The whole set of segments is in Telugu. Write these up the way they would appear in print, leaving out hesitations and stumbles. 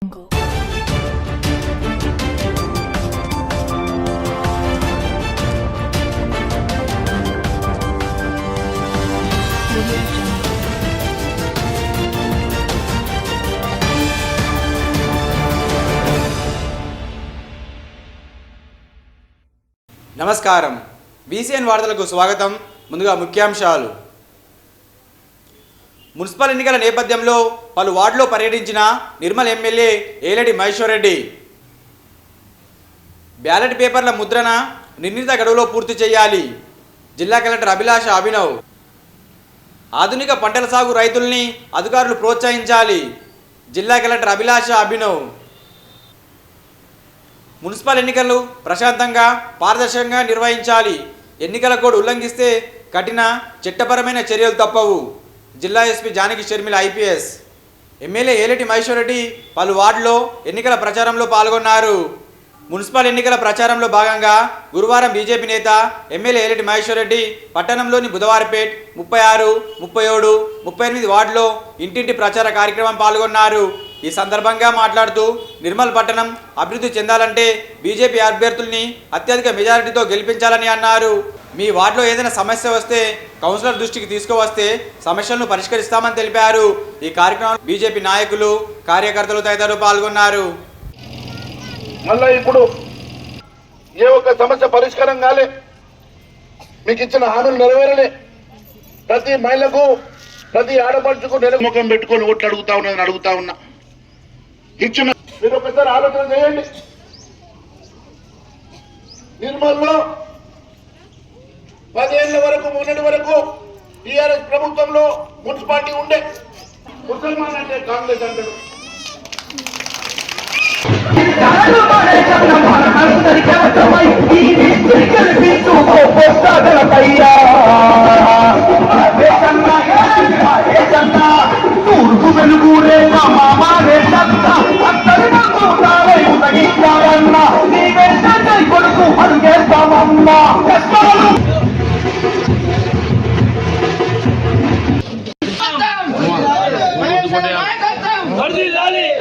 నమస్కారం. బీసీఎన్ వార్తలకు స్వాగతం. ముందుగా ముఖ్యాంశాలు. మున్సిపల్ ఎన్నికల నేపథ్యంలో పలు వార్డులో పర్యటించిన నిర్మల్ ఎమ్మెల్యే ఏలేటి మహేశ్వర్ రెడ్డి. బ్యాలెట్ పేపర్ల ముద్రణ నిర్ణీత గడువులో పూర్తి చేయాలి. జిల్లా కలెక్టర్ అభిలాష అభినవ్. ఆధునిక పంటల సాగు రైతుల్ని అధికారులు ప్రోత్సహించాలి. జిల్లా కలెక్టర్ అభిలాష అభినవ్. మున్సిపల్ ఎన్నికలు ప్రశాంతంగా పారదర్శకంగా నిర్వహించాలి. ఎన్నికల కోడ్ ఉల్లంఘిస్తే కఠిన చట్టపరమైన చర్యలు తప్పవు. జిల్లా SP Janaki Sharmila IPS. MLA Aleti Maheshwar Reddy పలు వార్డులో ఎన్నికల ప్రచారంలో పాల్గొన్నారు. మున్సిపల్ ఎన్నికల ప్రచారంలో భాగంగా గురువారం బీజేపీ నేత ఎమ్మెల్యే ఏలేటి మహేశ్వర్ రెడ్డి పట్టణంలోని బుధవారపేట్ 36, 37, 38 వార్డులో ఇంటింటి ప్రచార కార్యక్రమం పాల్గొన్నారు. ఈ సందర్భంగా మాట్లాడుతూ నిర్మల్ పట్టణం అభివృద్ధి చెందాలంటే బీజేపీ అభ్యర్థుల్ని అత్యధిక మెజారిటీతో గెలిపించాలని అన్నారు. మీ వార్డులో ఏదైనా సమస్య వస్తే కౌన్సిలర్ దృష్టికి తీసుకువస్తే సమస్యలను పరిష్కరిస్తామని తెలిపారు. ఈ కార్యక్రమంలో బీజేపీ నాయకులు, కార్యకర్తలు తదితరులు పాల్గొన్నారు. మళ్ళా ఇప్పుడు ఏ ఒక్క సమస్య పరిష్కారం కాలే, మీకు ఇచ్చిన హామీలు నెరవేరలే, ప్రతి మహిళకు ప్రతి ఆడపడుచుకు ముఖం పెట్టుకొని ఓట్లు అడుగుతా ఉన్నా ఇచ్చిన మీరు ఒకసారి ఆలోచన చేయండి. నిర్మల్లో 10 ఏళ్ల వరకు మొన్నటి వరకు టీఆర్ఎస్ ప్రభుత్వంలో మున్సిపాలిటీ ఉండే. ముసల్మాన్ అంటే కాంగ్రెస్ అంటాడు.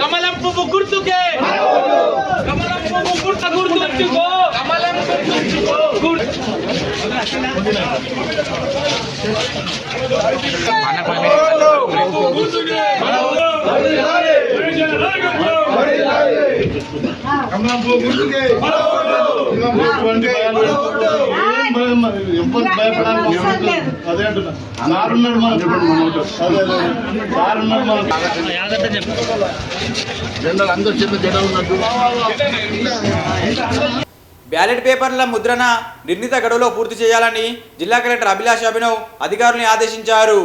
కమలం పువ్వు గుర్తుకే, కమలం పువ్వు గుర్తుకో, కమలం అదే అంటున్నా సారున్నాడు జెండాలు అందరూ చెప్పే జెండా ఉన్నట్టు. బ్యాలెట్ పేపర్ల ముద్రణ నిర్ణీత గడువులో పూర్తి చేయాలని జిల్లా కలెక్టర్ అభిలాష అభినవ్ అధికారులను ఆదేశించారు.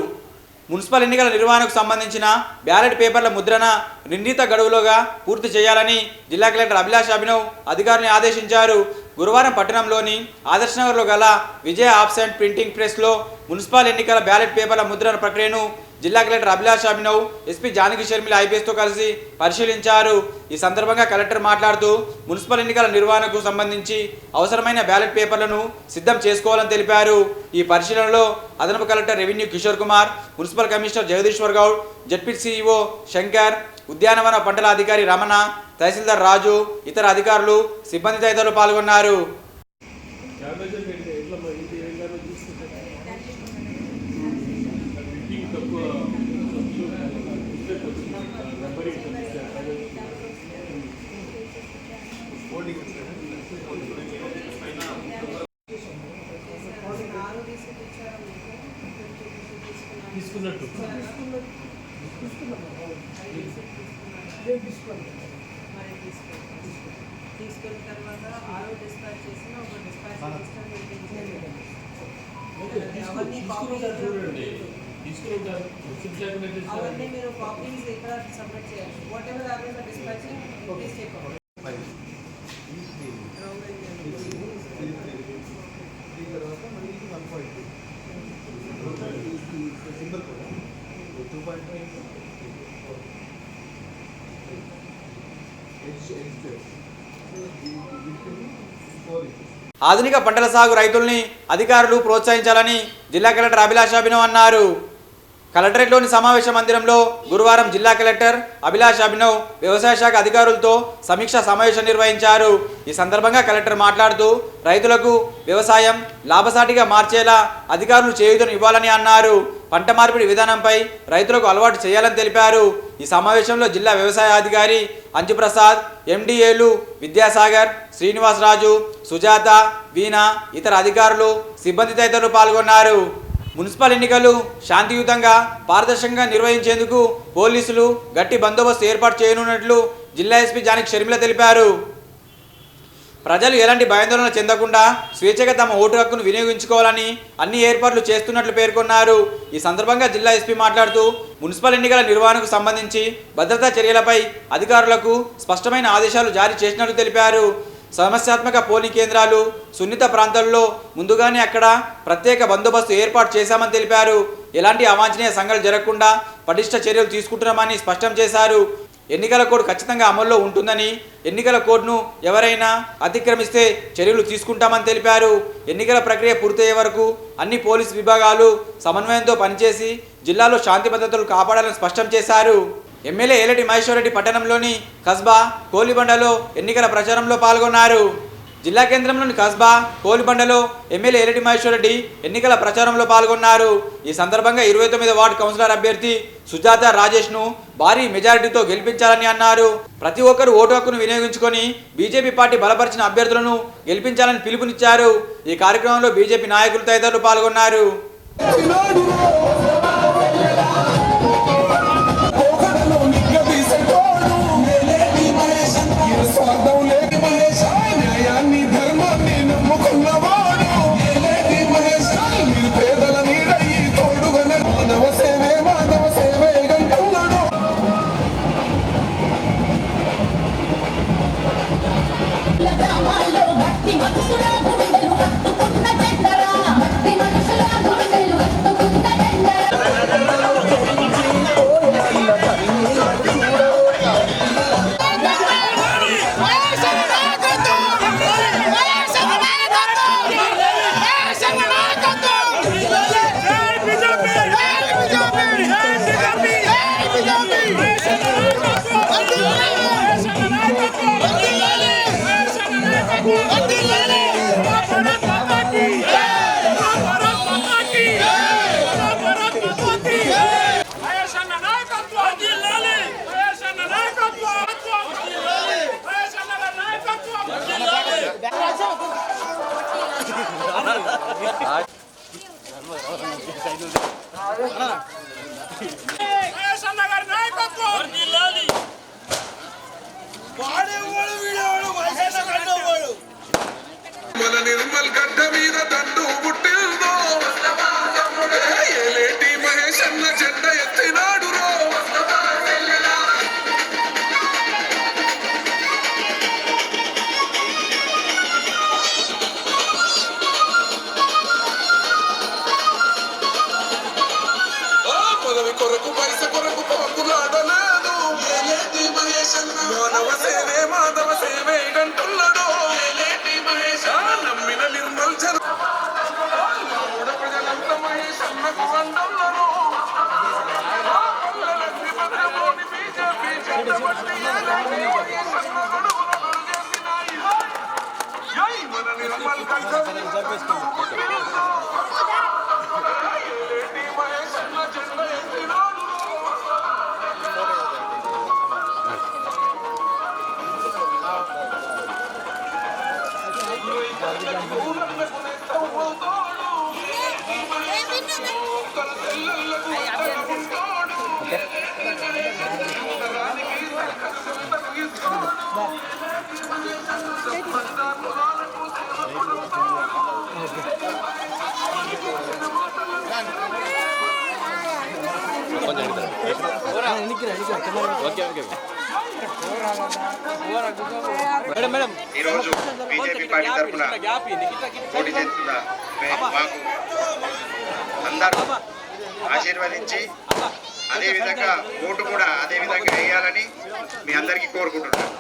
మున్సిపల్ ఎన్నికల నిర్వహణకు సంబంధించిన బ్యాలెట్ పేపర్ల ముద్రణ నిర్ణీత గడువులోగా పూర్తి చేయాలని జిల్లా కలెక్టర్ అభిలాష అభినవ్ అధికారులను ఆదేశించారు. గురువారం పట్టణంలోని ఆదర్శనగర్లో గల విజయ ఆప్స్ అండ్ ప్రింటింగ్ ప్రెస్లో మున్సిపల్ ఎన్నికల బ్యాలెట్ పేపర్ల ముద్రణ ప్రక్రియను జిల్లా కలెక్టర్ అభిలాష అభినవ్, ఎస్పీ జానకి షర్మిల ఐపీఎస్తో కలిసి పరిశీలించారు. ఈ సందర్భంగా కలెక్టర్ మాట్లాడుతూ మున్సిపల్ ఎన్నికల నిర్వహణకు సంబంధించి అవసరమైన బ్యాలెట్ పేపర్లను సిద్ధం చేసుకోవాలని తెలిపారు. ఈ పరిశీలనలో అదనపు collector revenue Kishore Kumar, municipal commissioner Jagadishwar Goud, ZP CEO Shankar, ఉద్యానవన పంటల అధికారి రమణ, తహసీల్దార్ రాజు, ఇతర అధికారులు, సిబ్బంది తదితరులు పాల్గొన్నారు. తీసుకున్నట్టు తీసుకున్న తర్వాత ఆరో డిస్పాచ్ చేసిన ఒక డిస్పాచ్ అవన్నీ మీరు కాపీస్ ఇక్కడ సబ్మిట్ చేయాలి. Whatever are the dispatching please take off. ఆధునిక పంటల సాగు రైతుల్ని అధికారులు ప్రోత్సహించాలని జిల్లా కలెక్టర్ అభిలాష అభినవ్ అన్నారు. కలెక్టరేట్లోని సమావేశ మందిరంలో గురువారం జిల్లా కలెక్టర్ అభిలాష్ అభినవ్ వ్యవసాయ శాఖ అధికారులతో సమీక్ష సమావేశం నిర్వహించారు. ఈ సందర్భంగా కలెక్టర్ మాట్లాడుతూ రైతులకు వ్యవసాయం లాభసాటిగా మార్చేలా అధికారులు చేయూతను ఇవ్వాలని అన్నారు. పంట మార్పిడి విధానంపై రైతులకు అలవాటు చేయాలని తెలిపారు. ఈ సమావేశంలో జిల్లా వ్యవసాయ అధికారి అంజుప్రసాద్, ఎండిఏలు విద్యాసాగర్, శ్రీనివాసరాజు, సుజాత, వీణా, ఇతర అధికారులు, సిబ్బంది తదితరులు పాల్గొన్నారు. మున్సిపల్ ఎన్నికలు శాంతియుతంగా పారదర్శకంగా నిర్వహించేందుకు పోలీసులు గట్టి బందోబస్తు ఏర్పాటు చేయనున్నట్లు జిల్లా ఎస్పీ జానిక్ షర్మిల తెలిపారు. ప్రజలు ఎలాంటి భయాందోళన చెందకుండా స్వేచ్ఛగా తమ ఓటు హక్కును వినియోగించుకోవాలని అన్ని ఏర్పాట్లు చేస్తున్నట్లు పేర్కొన్నారు. ఈ సందర్భంగా జిల్లా ఎస్పీ మాట్లాడుతూ మున్సిపల్ ఎన్నికల నిర్వహణకు సంబంధించి భద్రతా చర్యలపై అధికారులకు స్పష్టమైన ఆదేశాలు జారీ చేసినట్లు తెలిపారు. సమస్యాత్మక పోలింగ్ కేంద్రాలు, సున్నిత ప్రాంతాల్లో ముందుగానే అక్కడ ప్రత్యేక బందోబస్తు ఏర్పాటు చేశామని తెలిపారు. ఎలాంటి అవాంఛనీయ సంఘటనలు జరగకుండా పటిష్ట చర్యలు తీసుకుంటున్నామని స్పష్టం చేశారు. ఎన్నికల కోడ్ ఖచ్చితంగా అమల్లో ఉంటుందని, ఎన్నికల కోడ్ను ఎవరైనా అతిక్రమిస్తే చర్యలు తీసుకుంటామని తెలిపారు. ఎన్నికల ప్రక్రియ పూర్తయ్యే వరకు అన్ని పోలీసు విభాగాలు సమన్వయంతో పనిచేసి జిల్లాలో శాంతి భద్రతలు కాపాడాలని స్పష్టం చేశారు. ఎమ్మెల్యే ఏలటి మహేశ్వరరెడ్డి పట్టణంలోని కస్బా కోలిబండలో ఎన్నికల ప్రచారంలో పాల్గొన్నారు. జిల్లా కేంద్రంలోని కస్బా కోలిబండలో ఎమ్మెల్యే ఏలటి మహేశ్వరరెడ్డి ఎన్నికల ప్రచారంలో పాల్గొన్నారు. ఈ సందర్భంగా 29వ వార్డు కౌన్సిలర్ అభ్యర్థి సుజాత రాజేష్ను భారీ మెజారిటీతో గెలిపించాలని అన్నారు. ప్రతి ఒక్కరూ ఓటు హక్కును వినియోగించుకొని బీజేపీ పార్టీ బలపరిచిన అభ్యర్థులను గెలిపించాలని పిలుపునిచ్చారు. ఈ కార్యక్రమంలో బీజేపీ నాయకులు తదితరులు పాల్గొన్నారు. మన నిర్మల్ గడ్డ మీద దండు పుట్టిందో ఏలేటి మహేష్ అన్న జెండ ఎత్తినాడు రో పదవి కొరకు పైస కొరకు పక్కులాడలేదు ఏలేటి మహేష్ అన్న మానవ సేవే మాధవ సేవే గంటున్నాడు ఏలేటి మహేష్ నమ్మిన నిర్మల్ జన ప్రజలంత మహేష్ అన్నకు వందన్నారు బీజేపీ చెడ్డబట్టి మహేష్ అన్న గడువులను చేసినాయి మన నిర్మల్ గడ్డ ఏలేటి మహేష్ అన్న జెండ ఎత్తినాడు ఈరోజు బీజేపీ పార్టీ తరఫున పోటీ చేస్తున్న మాకు అందరూ ఆశీర్వదించి అదేవిధంగా ఓటు కూడా అదేవిధంగా వేయాలని మీ అందరికీ కోరుకుంటున్నాను.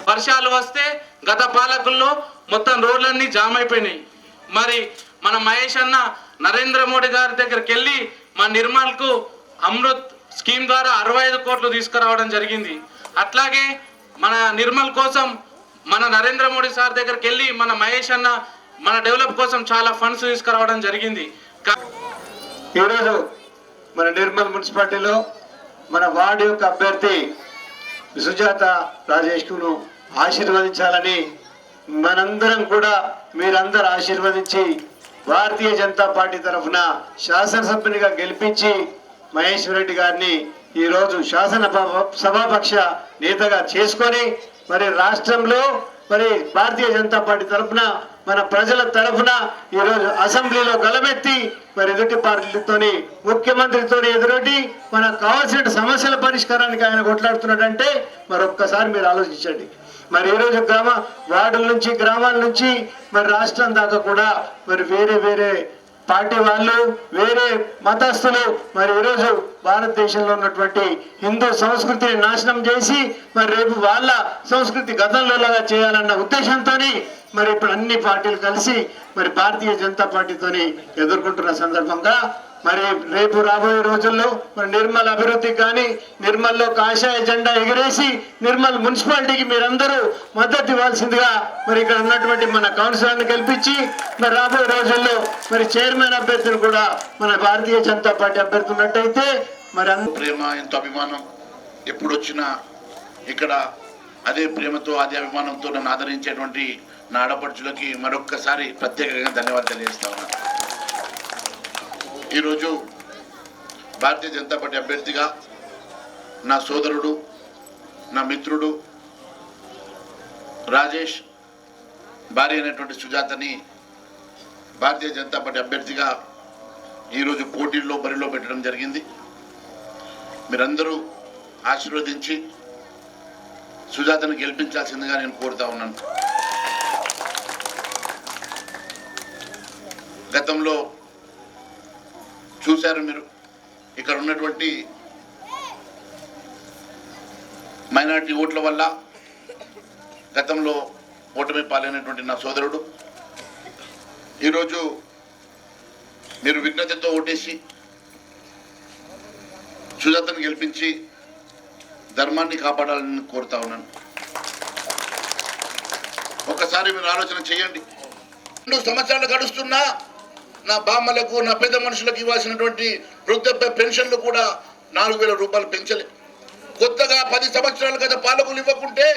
వర్షాలు వస్తే గత పాలకుల్లో మొత్తం రోడ్లన్నీ జామ్ అయిపోయినాయి. మరి మన మహేష్ అన్న నరేంద్ర మోడీ గారి దగ్గరికి వెళ్ళి మా నిర్మల్కు అమృత్ స్కీమ్ ద్వారా 65 కోట్లు తీసుకురావడం జరిగింది. అట్లాగే మన నిర్మల్ కోసం మన నరేంద్ర మోడీ సార్ దగ్గరికి వెళ్ళి మన మహేష్ అన్న మన డెవలప్ కోసం చాలా ఫండ్స్ తీసుకురావడం జరిగింది. ఈరోజు మన నిర్మల్ మున్సిపాలిటీలో మన వార్డు యొక్క అభ్యర్థి సుజాత రాజేష్ను ఆశీర్వదించాలని మనందరం కూడా మీరందరూ ఆశీర్వదించి భారతీయ జనతా పార్టీ తరఫున శాసనసభ్యునిగా గెలిపించి మహేశ్వర్ రెడ్డి గారిని ఈరోజు సభాపక్ష నేతగా చేసుకొని మరి రాష్ట్రంలో మరి భారతీయ జనతా పార్టీ తరఫున మన ప్రజల తరఫున ఈరోజు అసెంబ్లీలో గలమెత్తి మరి ఎదుటి పార్టీలతోని ముఖ్యమంత్రితో ఎదురొడ్డి మనకు కావాల్సిన సమస్యల పరిష్కారానికి ఆయన కొట్లాడుతున్నాడంటే మరి ఒక్కసారి మీరు ఆలోచించండి. మరి ఈరోజు వార్డుల నుంచి గ్రామాల నుంచి మరి రాష్ట్రం దాకా కూడా మరి వేరే వేరే పార్టీ వాళ్ళు వేరే మతస్థులు మరి ఈరోజు భారతదేశంలో ఉన్నటువంటి హిందూ సంస్కృతిని నాశనం చేసి మరి రేపు వాళ్ళ సంస్కృతి గతంలోలాగా చేయాలన్న ఉద్దేశంతో మరి ఇప్పుడు అన్ని పార్టీలు కలిసి మరి భారతీయ జనతా పార్టీతోని ఎదుర్కొంటున్న సందర్భంగా మరి రేపు రాబోయే రోజుల్లో మరి నిర్మల్ అభివృద్ధికి కానీ నిర్మల్లో కాషాయ జెండా ఎగిరేసి నిర్మల్ మున్సిపాలిటీకి మీరందరూ మద్దతు ఇవ్వాల్సిందిగా మరి ఇక్కడ ఉన్నటువంటి మన కౌన్సిలర్ని గెలిపించి మరి రాబోయే రోజుల్లో మరి చైర్మన్ అభ్యర్థిని కూడా మన భారతీయ జనతా పార్టీ అభ్యర్థి ఉన్నట్టయితే మరి ప్రేమ ఎంతో అభిమానం ఎప్పుడు వచ్చినా ఇక్కడ అదే ప్రేమతో అదే అభిమానంతో నన్ను ఆదరించేటువంటి నా ఆడపడుచులకి మరొక్కసారి ప్రత్యేకంగా ధన్యవాదాలు తెలియజేస్తా ఉన్నాను. ఈరోజు భారతీయ జనతా పార్టీ అభ్యర్థిగా నా సోదరుడు నా మిత్రుడు రాజేష్ భార్య అయినటువంటి సుజాతని భారతీయ జనతా పార్టీ అభ్యర్థిగా ఈరోజు పోటీల్లో బరిలో పెట్టడం జరిగింది. మీరందరూ ఆశీర్వదించి సుజాతను గెలిపించాల్సిందిగా నేను కోరుతా ఉన్నాను. గతంలో చూశారు మీరు ఇక్కడ ఉన్నటువంటి మైనారిటీ ఓట్ల వల్ల గతంలో ఓటమి పాలైనటువంటి నా సోదరుడు ఈరోజు మీరు విఘ్నతతో ఓటేసి సుజాతను గెలిపించి ధర్మాన్ని కాపాడాలని కోరుతా ఉన్నాను. ఒకసారి మీరు ఆలోచన చేయండి. 2 సంవత్సరాలు గడుస్తున్నా నా బామ్మలకు నా పెద్ద మనుషులకు ఇవ్వాల్సినటువంటి వృద్ధాప్య పెన్షన్లు కూడా 4,000 రూపాయలు పెంచలే. కొత్తగా 10 సంవత్సరాలు గత పాలకులు ఇవ్వకుంటే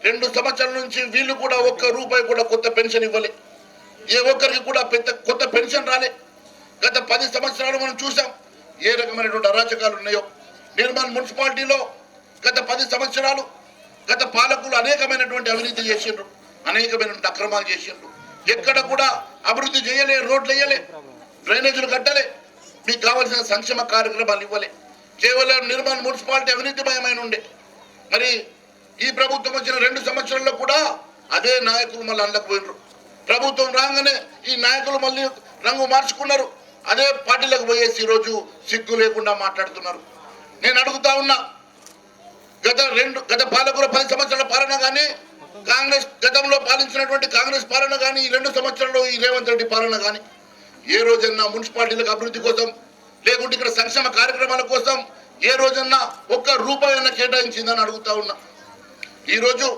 2 సంవత్సరాల నుంచి వీళ్ళు కూడా 1 రూపాయి కూడా కొత్త పెన్షన్ ఇవ్వలే. ఏ ఒక్కరికి కూడా కొత్త పెన్షన్ రాలే. గత 10 సంవత్సరాలు మనం చూసాం ఏ రకమైనటువంటి అరాచకాలు ఉన్నాయో. నిర్మల్ మున్సిపాలిటీలో గత 10 సంవత్సరాలు గత పాలకులు అనేకమైనటువంటి అవినీతి చేసిండ్రు, అనేకమైనటువంటి అక్రమాలు చేసిండ్రు. ఎక్కడ కూడా అభివృద్ధి చేయలే, రోడ్లు వేయలే, డ్రైనేజీలు కట్టలే, మీకు కావాల్సిన సంక్షేమ కార్యక్రమాలు ఇవ్వలే. కేవలం నిర్మల్ మున్సిపాలిటీ అవినీతిమయమైన ఉండే. మరి ఈ ప్రభుత్వం వచ్చిన 2 సంవత్సరాల్లో కూడా అదే నాయకులు మళ్ళీ అందులోకి పోయినరు. ప్రభుత్వం రాగానే ఈ నాయకులు మళ్ళీ రంగు మార్చుకున్నారు. అదే పార్టీలకు పోయేసి ఈరోజు సిగ్గు లేకుండా మాట్లాడుతున్నారు. నేను అడుగుతా ఉన్నా, గత పాలకుల 10 సంవత్సరాల పాలన కానీ కాంగ్రెస్ గతంలో పాలించినటువంటి కాంగ్రెస్ పాలన కానీ ఈ 2 సంవత్సరాల్లో ఈ రేవంత్ రెడ్డి పాలన కానీ ఏ రోజన్నా మున్సిపాలిటీలకు అభివృద్ధి కోసం లేకుంటే ఇక్కడ సంక్షేమ కార్యక్రమాల కోసం ఏ రోజన్నా 1 రూపాయి అన్న కేటాయించిందని అడుగుతా ఉన్నా. ఈరోజు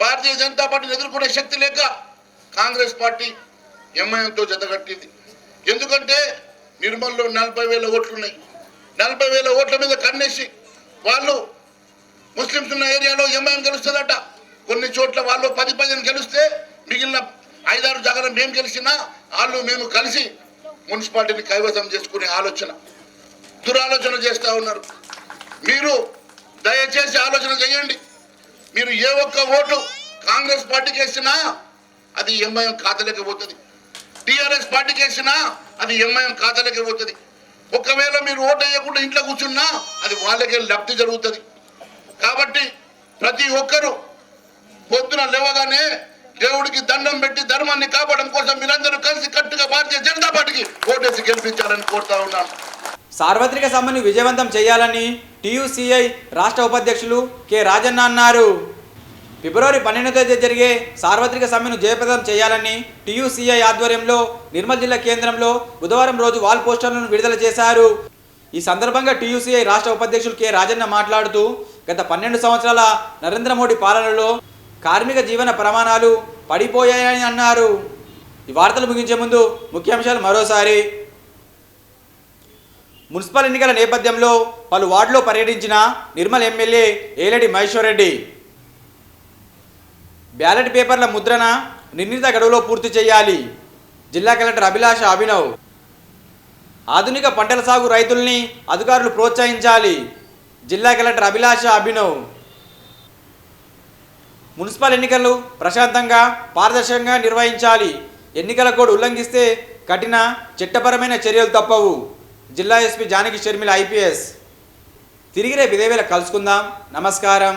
భారతీయ జనతా పార్టీని ఎదుర్కొనే శక్తి లేక కాంగ్రెస్ పార్టీ ఎంఐఎంతో జతగట్టింది. ఎందుకంటే నిర్మల్లో 40,000 ఓట్లు ఉన్నాయి. 40,000 ఓట్ల మీద కన్నేసి వాళ్ళు ముస్లింస్ ఉన్న ఏరియాలో ఎంఐఎం గెలుస్తుందట. కొన్ని చోట్ల వాళ్ళు 10-15 గెలిస్తే మిగిలిన 5-6 జాగాలో మేము గెలిచినా వాళ్ళు మేము కలిసి మున్సిపాలిటీని కైవసం చేసుకునే దురాలోచన చేస్తూ ఉన్నారు. మీరు దయచేసి ఆలోచన చేయండి. మీరు ఏ ఒక్క ఓటు కాంగ్రెస్ పార్టీకి వేసినా అది ఎంఐఎం ఖాతాలోకి పోతుంది. టీఆర్ఎస్ పార్టీకి వేసినా అది ఎంఐఎం ఖాతాలోకి పోతుంది. ఒకవేళ మీరు ఓటు వేయకుండా ఇంట్లో కూర్చున్నా అది వాళ్ళకే లబ్ధి జరుగుతుంది. కాబట్టి ప్రతి ఒక్కరూ పొద్దున లేవగానే దేవుడికి దండం పెట్టి ధర్మాన్ని కాపాడడం కోసం మీరందరూ కలిసి కట్టుగా భారతీయ జనతా పార్టీకి ఓటేసి గెలిపించాలని కోరుతా ఉన్నాను. సార్వత్రిక సమ్మెను విజయవంతం చేయాలని టీయూసీఐ రాష్ట్ర ఉపాధ్యక్షులు కె రాజన్న అన్నారు. ఫిబ్రవరి 12వ తేదీ జరిగే సార్వత్రిక సమ్మెను జయప్రదం చేయాలని టీయూసీఐ ఆధ్వర్యంలో నిర్మల్ జిల్లా కేంద్రంలో బుధవారం రోజు వాల్ పోస్టర్లను విడుదల చేశారు. ఈ సందర్భంగా టీయూసీఐ రాష్ట్ర ఉపాధ్యక్షులు కె రాజన్న మాట్లాడుతూ గత 12 సంవత్సరాల నరేంద్ర మోడీ పాలనలో కార్మిక జీవన ప్రమాణాలు పడిపోయాయని అన్నారు. ఈ వార్తలు ముగించే ముందు ముఖ్యాంశాలు మరోసారి. మున్సిపల్ ఎన్నికల నేపథ్యంలో పలు వార్డులో పర్యటించిన నిర్మల్ ఎమ్మెల్యే ఏలేటి మహేశ్వర్ రెడ్డి. బ్యాలెట్ పేపర్ల ముద్రణ నిర్ణీత గడువులో పూర్తి చేయాలి. జిల్లా కలెక్టర్ అభిలాష అభినవ్. ఆధునిక పంటల సాగు రైతుల్ని అధికారులు ప్రోత్సహించాలి. జిల్లా కలెక్టర్ అభిలాష అభినవ్. మున్సిపల్ ఎన్నికలు ప్రశాంతంగా పారదర్శకంగా నిర్వహించాలి. ఎన్నికల కోడ్ ఉల్లంఘిస్తే కఠిన చట్టపరమైన చర్యలు తప్పవు. జిల్లా ఎస్పీ జానకి షర్మిల ఐపీఎస్. తిరిగి రేపు ఇదే వేళ కలుసుకుందాం. నమస్కారం.